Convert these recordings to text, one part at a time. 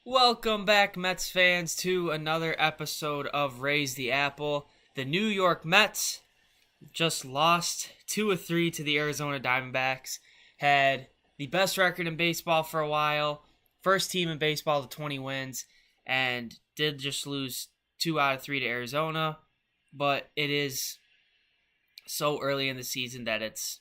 Welcome back, Mets fans, to another episode of Raise the Apple. The New York Mets just lost 2-3 to the Arizona Diamondbacks. Had the best record in baseball for a while, first team in baseball to 20 wins, and did just lose 2 out of 3 to Arizona. But it is so early in the season that it's,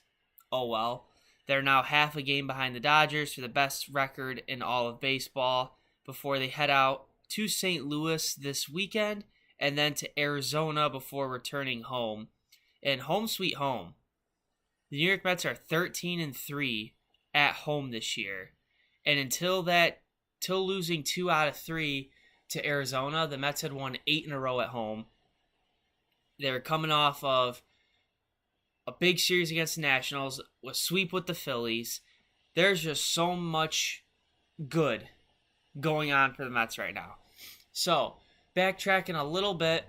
oh well. They're now half a game behind the Dodgers for the best record in all of baseball before they head out to St. Louis this weekend and then to Arizona before returning home. And home sweet home. The New York Mets are 13-3 at home this year. And until losing 2 out of 3 to Arizona, the Mets had won 8 in a row at home. They were coming off of a big series against the Nationals, a sweep with the Phillies. There's just so much good going on for the Mets right now. So, backtracking a little bit,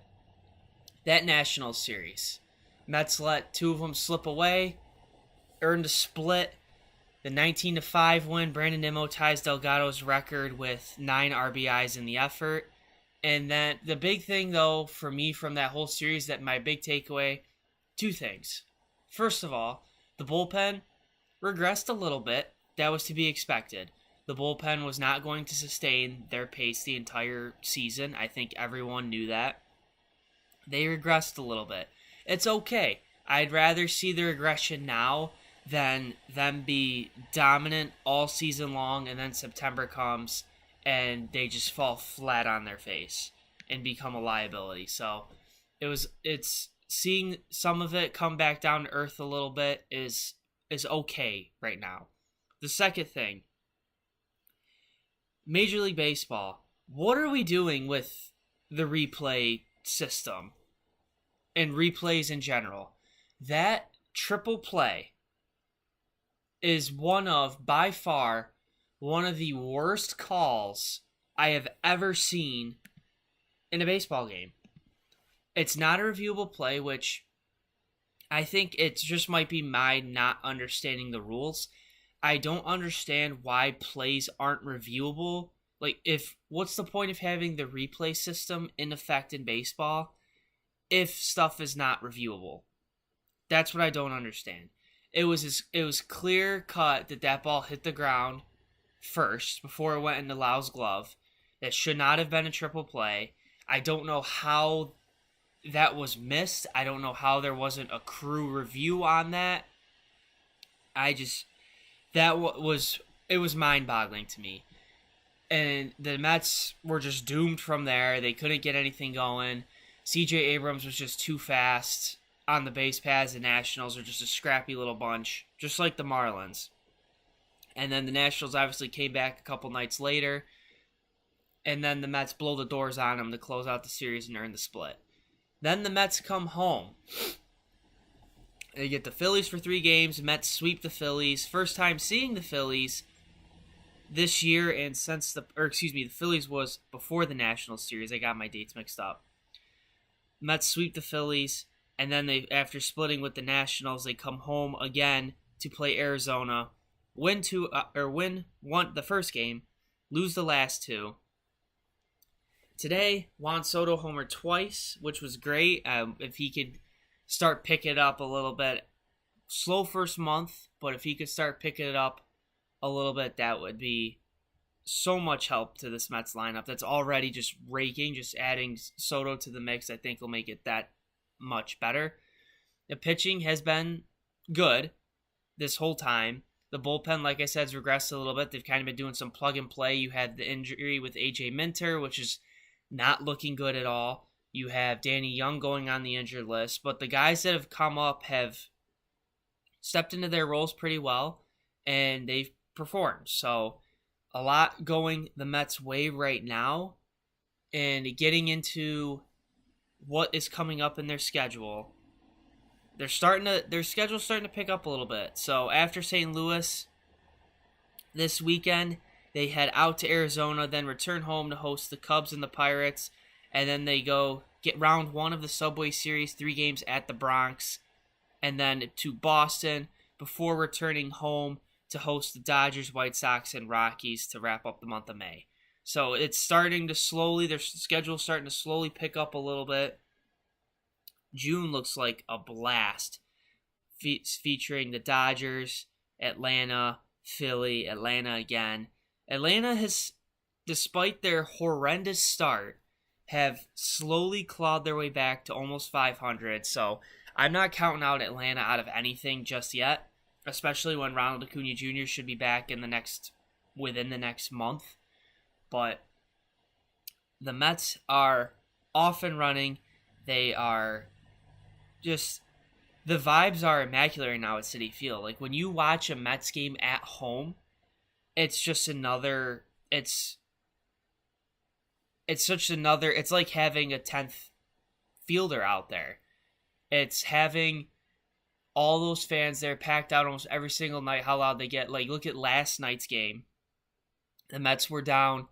that Nationals series. Mets let 2 of them slip away, earned a split. The 19-5 win, Brandon Nimmo ties Delgado's record with 9 RBIs in the effort. And then the big thing, though, for me from that whole series, that my big takeaway, 2 things. First of all, the bullpen regressed a little bit. That was to be expected. The bullpen was not going to sustain their pace the entire season. I think everyone knew that. They regressed a little bit. It's okay. I'd rather see the regression now than them be dominant all season long and then September comes and they just fall flat on their face and become a liability. So it's seeing some of it come back down to earth a little bit is okay right now. The second thing, Major League Baseball, what are we doing with the replay system and replays in general? That triple play is by far, one of the worst calls I have ever seen in a baseball game. It's not a reviewable play, which I think it just might be my not understanding the rules. I don't understand why plays aren't reviewable. What's the point of having the replay system in effect in baseball if stuff is not reviewable? That's what I don't understand. It was clear cut that ball hit the ground first before it went into Lau's glove. That should not have been a triple play. I don't know how that was missed. I don't know how there wasn't a crew review on that. It was mind-boggling to me. And the Mets were just doomed from there. They couldn't get anything going. C.J. Abrams was just too fast on the base paths. The Nationals are just a scrappy little bunch, just like the Marlins. And then the Nationals obviously came back a couple nights later. And then the Mets blow the doors on them to close out the series and earn the split. Then the Mets come home. They get the Phillies for 3 games. Mets sweep the Phillies. First time seeing the Phillies this year, and the Phillies was before the Nationals series. I got my dates mixed up. Mets sweep the Phillies, and then after splitting with the Nationals, they come home again to play Arizona. Win the first game, lose the last 2. Today, Juan Soto homered twice, which was great. If he could start picking it up a little bit. Slow first month, but if he could start picking it up a little bit, that would be so much help to this Mets lineup that's already just raking. Just adding Soto to the mix, I think, will make it that much better. The pitching has been good this whole time. The bullpen, like I said, has regressed a little bit. They've kind of been doing some plug and play. You had the injury with A.J. Minter, which is not looking good at all. You have Danny Young going on the injured list, but the guys that have come up have stepped into their roles pretty well, and they've performed. So a lot going the Mets' way right now, and getting into what is coming up in their schedule. Their schedule's starting to pick up a little bit. So after St. Louis this weekend, they head out to Arizona, then return home to host the Cubs and the Pirates, and then they go get round 1 of the Subway Series, 3 games at the Bronx, and then to Boston before returning home to host the Dodgers, White Sox, and Rockies to wrap up the month of May. So it's starting to slowly, their schedule's starting to slowly pick up a little bit. June looks like a blast, featuring the Dodgers, Atlanta, Philly, Atlanta again. Atlanta has, despite their horrendous start, have slowly clawed their way back to almost 500. So I'm not counting out Atlanta out of anything just yet, especially when Ronald Acuna Jr. should be back within the next month. But the Mets are off and running. They are just, the vibes are immaculate right now at Citi Field. Like, when you watch a Mets game at home, it's just another, it's like having a 10th fielder out there. It's having all those fans there packed out almost every single night, how loud they get. Like, look at last night's game. The Mets were down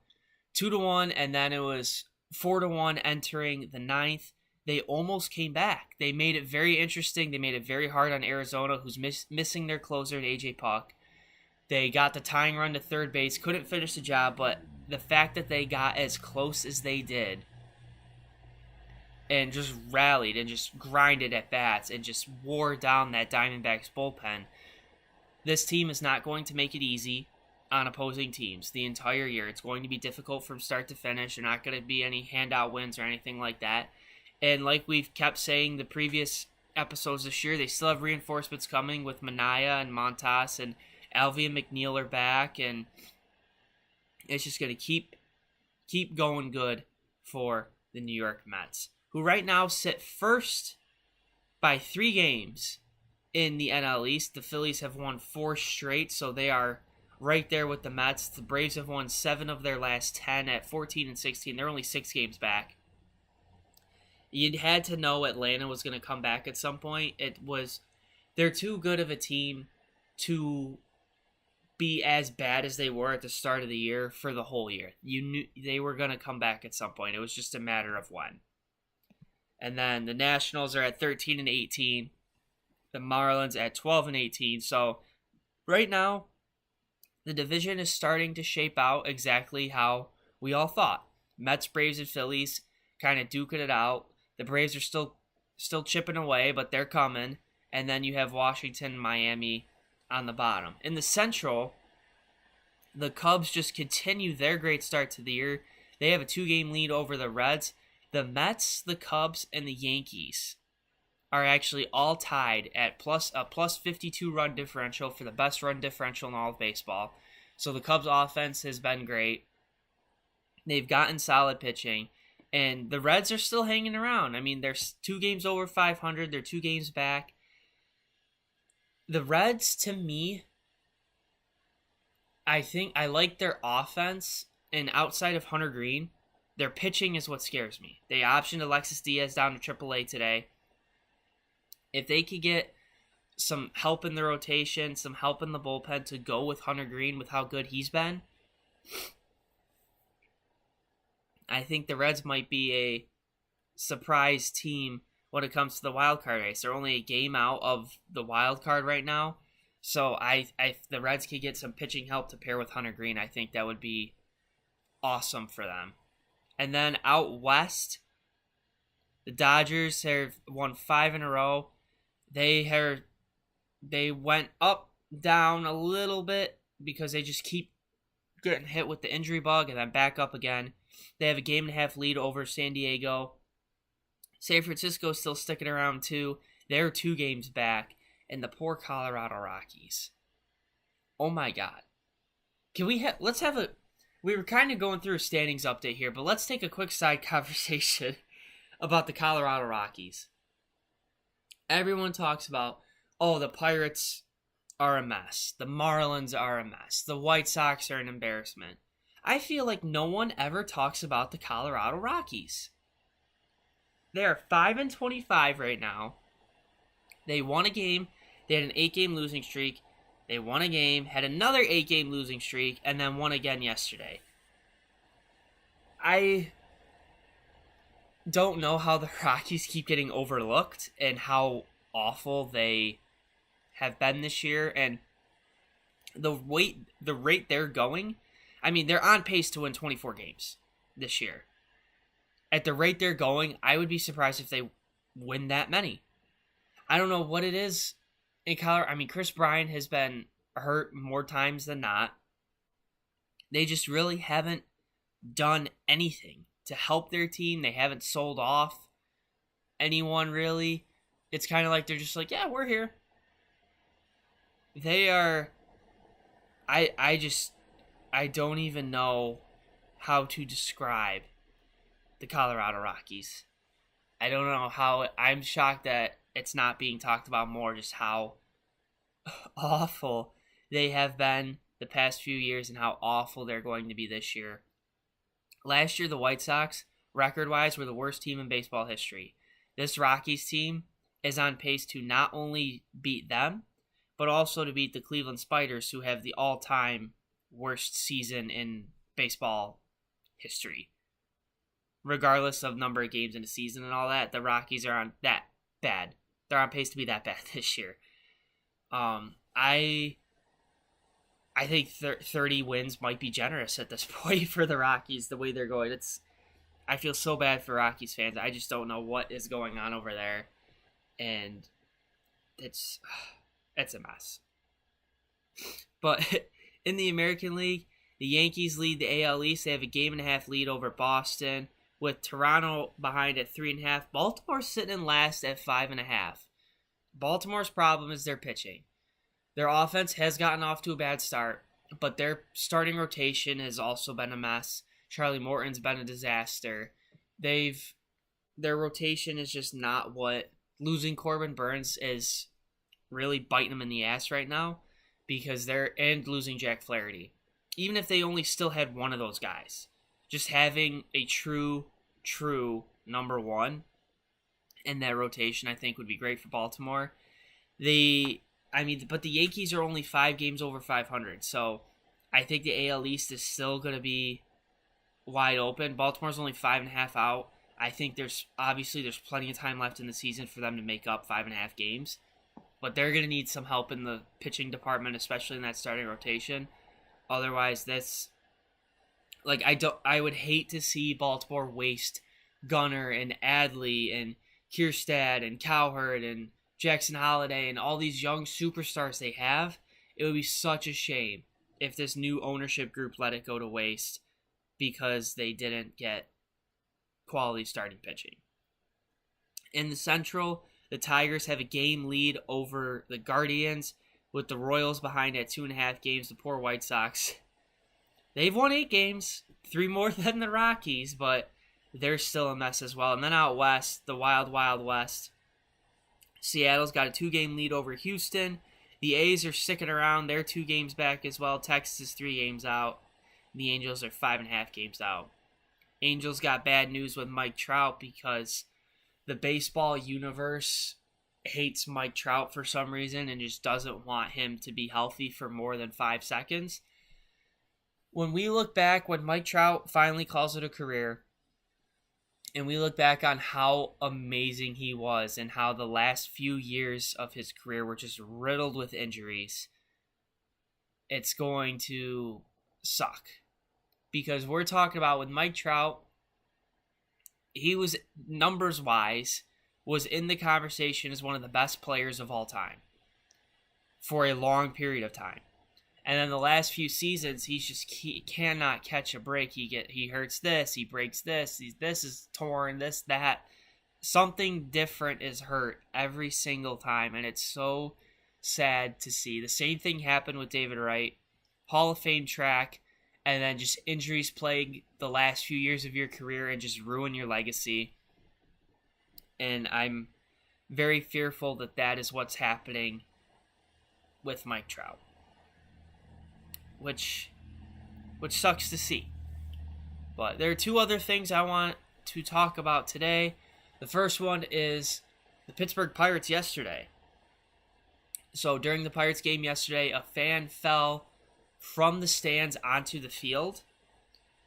2-1, and then it was 4-1 entering the ninth. They almost came back. They made it very interesting. They made it very hard on Arizona, who's missing their closer, AJ Puck. They got the tying run to third base, couldn't finish the job, but the fact that they got as close as they did and just rallied and just grinded at bats and just wore down that Diamondbacks bullpen, this team is not going to make it easy on opposing teams the entire year. It's going to be difficult from start to finish. There are not going to be any handout wins or anything like that. And like we've kept saying the previous episodes this year, they still have reinforcements coming with Minaya and Montas, and Alvy and McNeil are back, and it's just going to keep going good for the New York Mets, who right now sit first by 3 games in the NL East. The Phillies have won 4 straight, so they are right there with the Mets. The Braves have won 7 of their last 10 at 14 and 16. They're only 6 games back. You had to know Atlanta was going to come back at some point. They're too good of a team to be as bad as they were at the start of the year for the whole year. You knew they were going to come back at some point. It was just a matter of when. And then the Nationals are at 13 and 18. The Marlins at 12 and 18. So right now, the division is starting to shape out exactly how we all thought. Mets, Braves, and Phillies kind of duking it out. The Braves are still chipping away, but they're coming. And then you have Washington and Miami on the bottom. In the Central, the Cubs just continue their great start to the year. They have a 2-game lead over the Reds. The Mets, the Cubs, and the Yankees are actually all tied at plus 52 run differential for the best run differential in all of baseball. So the Cubs offense has been great. They've gotten solid pitching. And the Reds are still hanging around. I mean, they're 2 games over 500. They're 2 games back. The Reds, to me, I think I like their offense. And outside of Hunter Green, their pitching is what scares me. They optioned Alexis Diaz down to AAA today. If they could get some help in the rotation, some help in the bullpen to go with Hunter Green with how good he's been, I think the Reds might be a surprise team when it comes to the wild card race. They're only a game out of the wild card right now. So if the Reds could get some pitching help to pair with Hunter Green, I think that would be awesome for them. And then out west, the Dodgers have won 5 in a row. They went up, down a little bit because they just keep getting hit with the injury bug and then back up again. They have a 1.5 lead over San Diego. San Francisco is still sticking around too. They're 2 games back. And the poor Colorado Rockies. Oh my God. We were kind of going through a standings update here, but let's take a quick side conversation about the Colorado Rockies. Everyone talks about, the Pirates are a mess. The Marlins are a mess. The White Sox are an embarrassment. I feel like no one ever talks about the Colorado Rockies. They are 5-25 right now. They won a game. They had an 8-game losing streak. They won a game, had another 8-game losing streak, and then won again yesterday. I don't know how the Rockies keep getting overlooked and how awful they have been this year. And the rate they're going, I mean, they're on pace to win 24 games this year. At the rate they're going, I would be surprised if they win that many. I don't know what it is in Colorado. I mean, Chris Bryant has been hurt more times than not. They just really haven't done anything to help their team. They haven't sold off anyone, really. It's kind of like they're just like, yeah, we're here. They are... I don't even know how to describe the Colorado Rockies. I don't know how... I'm shocked that it's not being talked about more, just how awful they have been the past few years and how awful they're going to be this year. Last year, the White Sox, record-wise, were the worst team in baseball history. This Rockies team is on pace to not only beat them, but also to beat the Cleveland Spiders, who have the all-time worst season in baseball history. Regardless of number of games in a season and all that, the Rockies are on that bad. They're on pace to be that bad this year. I think 30 wins might be generous at this point for the Rockies, the way they're going. I feel so bad for Rockies fans. I just don't know what is going on over there. And it's a mess. But in the American League, the Yankees lead the AL East. They have a 1.5 lead over Boston, with Toronto behind at 3.5. Baltimore's sitting in last at 5.5. Baltimore's problem is their pitching. Their offense has gotten off to a bad start, but their starting rotation has also been a mess. Charlie Morton's been a disaster. Their rotation is just not what... Losing Corbin Burns is really biting them in the ass right now, because and losing Jack Flaherty. Even if they only still had one of those guys, just having a true number one in that rotation, I think would be great for Baltimore. But the Yankees are only 5 games over 500, so I think the AL East is still going to be wide open. Baltimore's only 5.5 out. I think there's plenty of time left in the season for them to make up 5.5 games, but they're going to need some help in the pitching department, especially in that starting rotation. Otherwise, I would hate to see Baltimore waste Gunnar and Adley and Kierstad and Cowherd and Jackson Holliday and all these young superstars they have. It would be such a shame if this new ownership group let it go to waste because they didn't get quality starting pitching. In the Central, the Tigers have a game lead over the Guardians, with the Royals behind at 2.5 games. The poor White Sox, they've won 8 games, 3 more than the Rockies, but they're still a mess as well. And then out west, the Wild West, Seattle's got a 2-game lead over Houston. The A's are sticking around. They're 2 games back as well. Texas is 3 games out. The Angels are 5.5 games out. Angels got bad news with Mike Trout because the baseball universe hates Mike Trout for some reason and just doesn't want him to be healthy for more than 5 seconds. When we look back, when Mike Trout finally calls it a career, and we look back on how amazing he was and how the last few years of his career were just riddled with injuries, it's going to suck. Because we're talking about with Mike Trout, he was, numbers-wise, was in the conversation as one of the best players of all time for a long period of time. And then the last few seasons, he cannot catch a break. He hurts this, he breaks this, this is torn, this, that. Something different is hurt every single time, and it's so sad to see. The same thing happened with David Wright, Hall of Fame track, and then just injuries plague the last few years of your career and just ruin your legacy. And I'm very fearful that is what's happening with Mike Trout. Which sucks to see. But there are 2 other things I want to talk about today. The first one is the Pittsburgh Pirates yesterday. So during the Pirates game yesterday, a fan fell from the stands onto the field.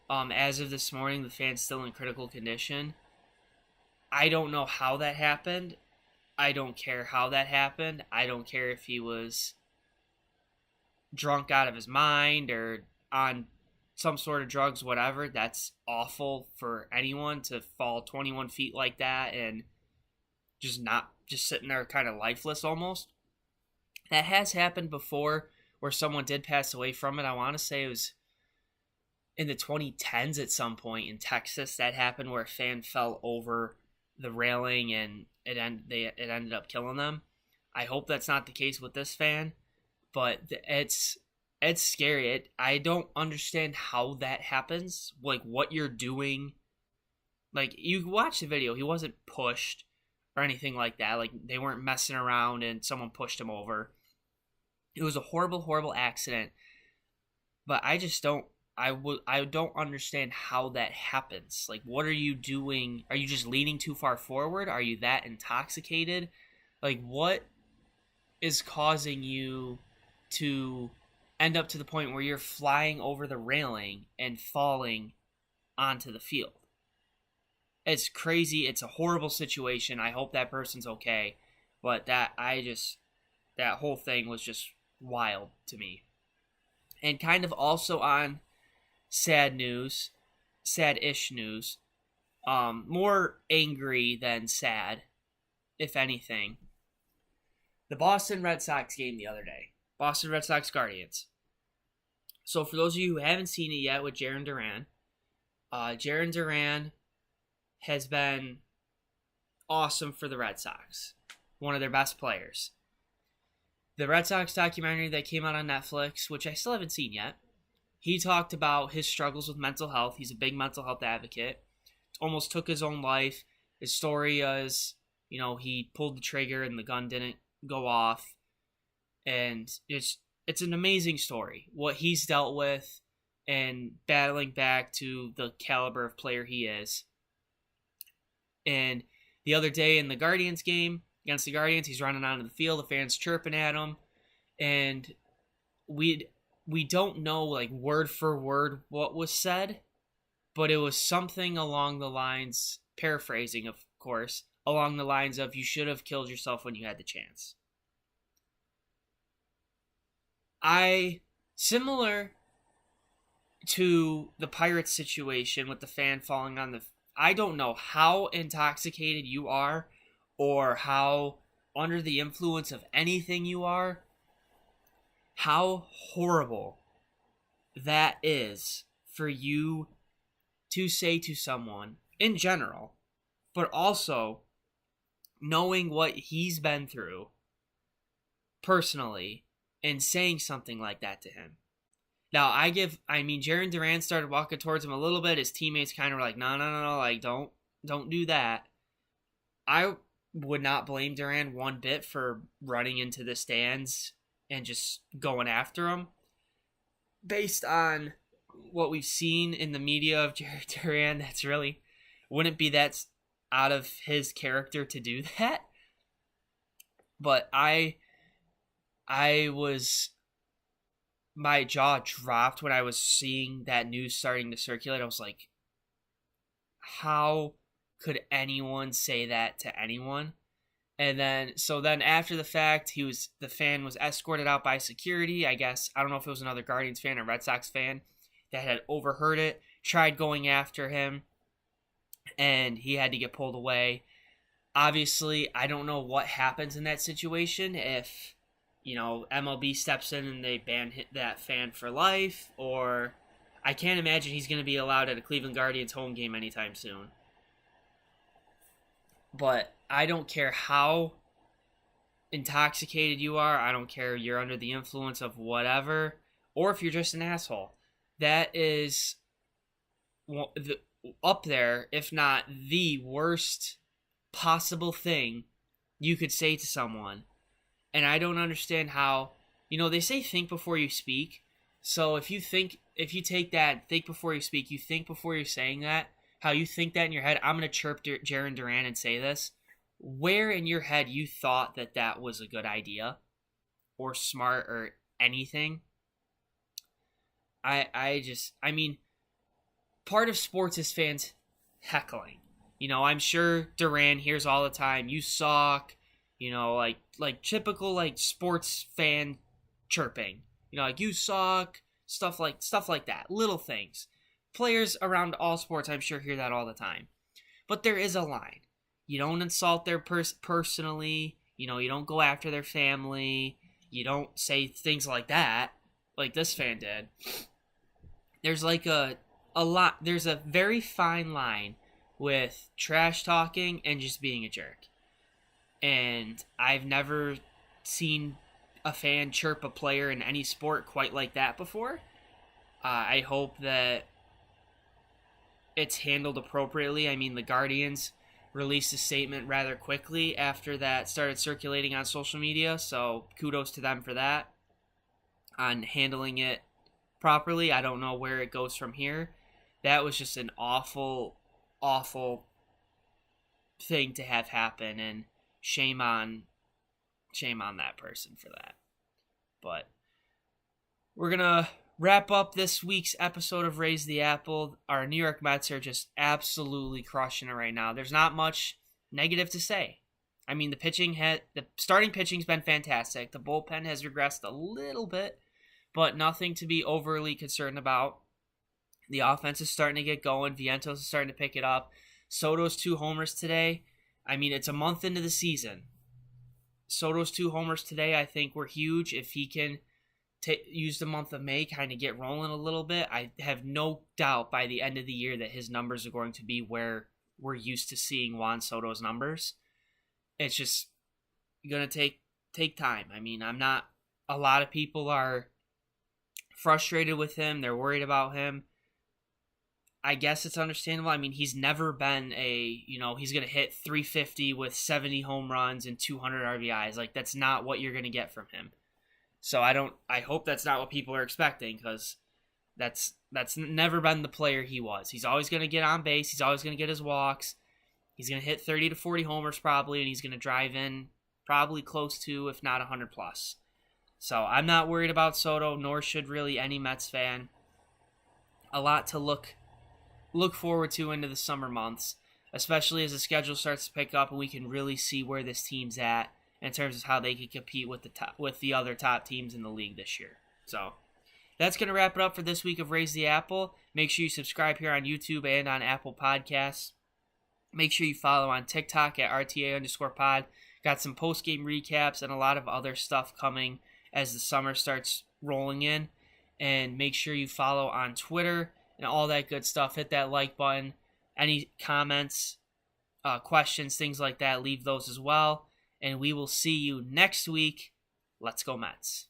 As of this morning, the fan's still in critical condition. I don't know how that happened. I don't care how that happened. I don't care if he was drunk out of his mind or on some sort of drugs, whatever. That's awful for anyone to fall 21 feet like that and just sitting there kind of lifeless almost. That has happened before where someone did pass away from it. I want to say it was in the 2010s at some point in Texas that happened where a fan fell over the railing and it ended up killing them. I hope that's not the case with this fan, but it's scary. I don't understand how that happens, like what you're doing. Like, you watch the video, he wasn't pushed or anything like that. Like, they weren't messing around and someone pushed him over. It was a horrible, horrible accident. But I just don't understand how that happens. Like, what are you doing? Are you just leaning too far forward? Are you that intoxicated? Like, what is causing you to end up to the point where you're flying over the railing and falling onto the field? It's crazy. It's a horrible situation. I hope that person's okay. But that whole thing was just wild to me. And kind of also on sad-ish news, more angry than sad, if anything. The Boston Red Sox game the other day. Boston Red Sox Guardians. So for those of you who haven't seen it yet with Jarren Duran, Jarren Duran has been awesome for the Red Sox. One of their best players. The Red Sox documentary that came out on Netflix, which I still haven't seen yet, he talked about his struggles with mental health. He's a big mental health advocate. Almost took his own life. His story is, he pulled the trigger and the gun didn't go off. And it's an amazing story, what he's dealt with and battling back to the caliber of player he is. And the other day in the Guardians game, against the Guardians, he's running onto the field, the fans chirping at him, and we don't know, like, word for word what was said, but it was something along the lines, paraphrasing of course, along the lines of, you should have killed yourself when you had the chance. Similar to the Pirates situation with the fan falling on I don't know how intoxicated you are or how under the influence of anything you are, how horrible that is for you to say to someone in general, but also knowing what he's been through personally and saying something like that to him. Now, Jarren Duran started walking towards him a little bit. His teammates kind of were like, no, like, don't do that. I would not blame Duran one bit for running into the stands and just going after him. Based on what we've seen in the media of Jarren Duran, wouldn't be that out of his character to do that. But my jaw dropped when I was seeing that news starting to circulate. I was like, how could anyone say that to anyone? And then after the fact, the fan was escorted out by security. I guess, I don't know if it was another Guardians fan or Red Sox fan that had overheard it, tried going after him, and he had to get pulled away. Obviously, I don't know what happens in that situation if, MLB steps in and they ban that fan for life, or I can't imagine he's going to be allowed at a Cleveland Guardians home game anytime soon. But I don't care how intoxicated you are. I don't care you're under the influence of whatever, or if you're just an asshole. That is up there, if not the worst possible thing you could say to someone. And I don't understand how, they say think before you speak. So if you take that, think before you speak, you think before you're saying that, how you think that in your head, I'm going to chirp Jarren Duran and say this. Where in your head you thought that was a good idea or smart or anything? Part of sports is fans heckling. I'm sure Duran hears all the time, you suck, like typical, like, sports fan chirping. Like, you suck, Stuff like that. Little things. Players around all sports, I'm sure, hear that all the time. But there is a line. You don't insult their personally. You don't go after their family. You don't say things like that, like this fan did. There's like a lot. There's a very fine line with trash talking and just being a jerk. And I've never seen a fan chirp a player in any sport quite like that before. I hope that it's handled appropriately. I mean, the Guardians released a statement rather quickly after that started circulating on social media, so kudos to them for that, on handling it properly. I don't know where it goes from here. That was just an awful, awful thing to have happen, and shame on that person for that. But we're gonna wrap up this week's episode of Raise the Apple. Our New York Mets are just absolutely crushing it right now. There's not much negative to say. I mean, the starting pitching's been fantastic. The bullpen has regressed a little bit, but nothing to be overly concerned about. The offense is starting to get going. Vientos is starting to pick it up. Soto's 2 homers today. I mean, it's a month into the season. Soto's 2 homers today, I think, were huge. If he can use the month of May, kind of get rolling a little bit, I have no doubt by the end of the year that his numbers are going to be where we're used to seeing Juan Soto's numbers. It's just going to take time. I mean, a lot of people are frustrated with him. They're worried about him. I guess it's understandable. I mean, he's never been he's going to hit 350 with 70 home runs and 200 RBIs. Like, that's not what you're going to get from him. So I hope that's not what people are expecting, because that's never been the player he was. He's always going to get on base. He's always going to get his walks. He's going to hit 30 to 40 homers probably, and he's going to drive in probably close to, if not 100 plus. So I'm not worried about Soto, nor should really any Mets fan. A lot to look forward to into the summer months, especially as the schedule starts to pick up and we can really see where this team's at in terms of how they can compete with the other top teams in the league this year. So that's going to wrap it up for this week of Raise the Apple. Make sure you subscribe here on YouTube and on Apple Podcasts. Make sure you follow on TikTok at RTA_pod. Got some post-game recaps and a lot of other stuff coming as the summer starts rolling in. And make sure you follow on Twitter and all that good stuff. Hit that like button. Any comments, questions, things like that, leave those as well. And we will see you next week. Let's go Mets.